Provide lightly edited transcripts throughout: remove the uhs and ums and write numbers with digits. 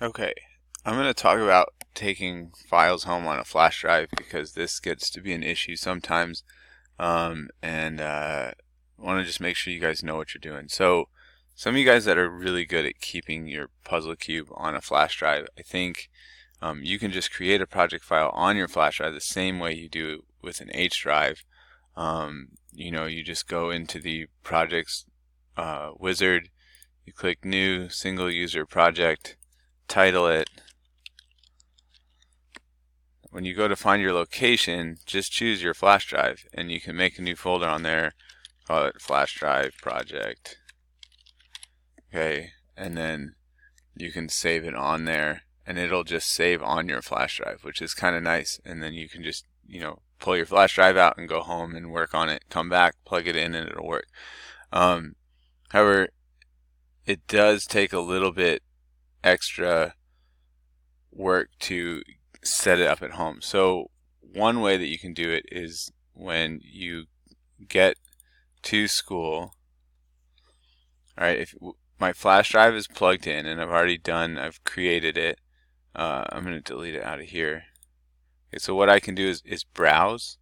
Okay, I'm going to talk about taking files home on a flash drive because this gets to be an issue sometimes, and want to just make sure you guys know what you're doing. So, some of you guys that are really good at keeping your puzzle cube on a flash drive, I think you can just create a project file on your flash drive the same way you do with an H drive. You just go into the projects wizard, you click New Single User Project, title it. When you go to find your location, just choose your flash drive and you can make a new folder on there, call it flash drive project. Okay, and then you can save it on there and it'll just save on your flash drive, which is kind of nice. And then you can just pull your flash drive out and go home and work on it, come back, plug it in, and it'll work. However, it does take a little bit extra work to set it up at home. So one way that you can do it is when you get to school. Alright, if my flash drive is plugged in and I've created it, I'm going to delete it out of here. Okay, so what I can do is browse,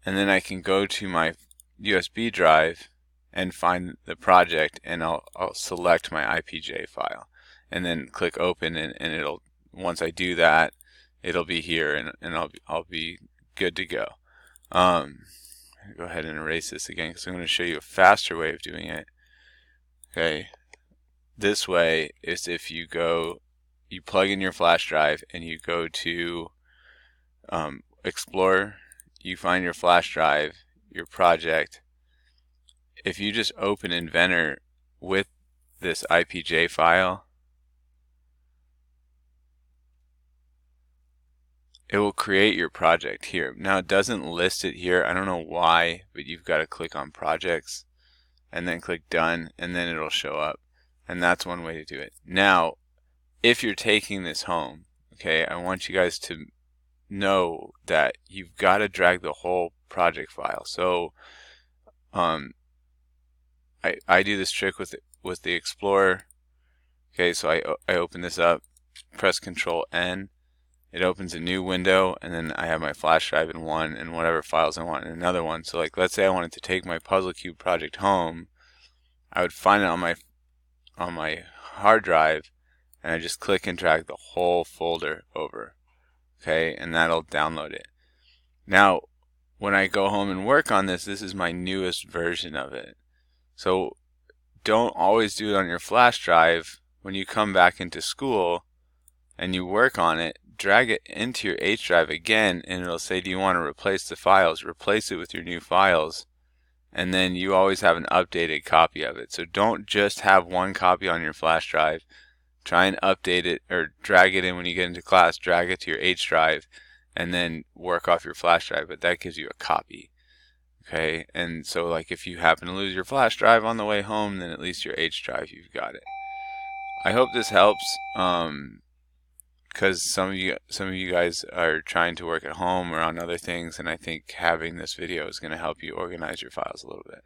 and then I can go to my USB drive and find the project, and I'll select my IPJ file and then click open, and it'll, once I do that, it'll be here and I'll be good to go. Go ahead and erase this again because I'm going to show you a faster way of doing it. Okay, this way is if you plug in your flash drive and you go to Explorer, you find your flash drive, your project. If you just open Inventor with this IPJ file, it will create your project here. Now it doesn't list it here. I don't know why, but you've got to click on projects and then click done, and then it'll show up. And that's one way to do it. Now, if you're taking this home, okay, I want you guys to know that you've got to drag the whole project file. So I do this trick with the Explorer. Okay, so I open this up, press Control N. It opens a new window, and then I have my flash drive in one and whatever files I want in another one. So like, let's say I wanted to take my Puzzle Cube project home, I would find it on my hard drive, and I just click and drag the whole folder over. Okay, and that'll download it. Now, when I go home and work on this, this is my newest version of it. So don't always do it on your flash drive. When you come back into school and you work on it, drag it into your H drive again, and it'll say, do you want to replace the files? Replace it with your new files, and then you always have an updated copy of it. So don't just have one copy on your flash drive. Try and update it, or drag it in when you get into class, drag it to your H drive, and then work off your flash drive, but that gives you a copy. Okay, and so like if you happen to lose your flash drive on the way home, then at least your H drive, you've got it. I hope this helps, because some of you guys are trying to work at home or on other things, and I think having this video is going to help you organize your files a little bit.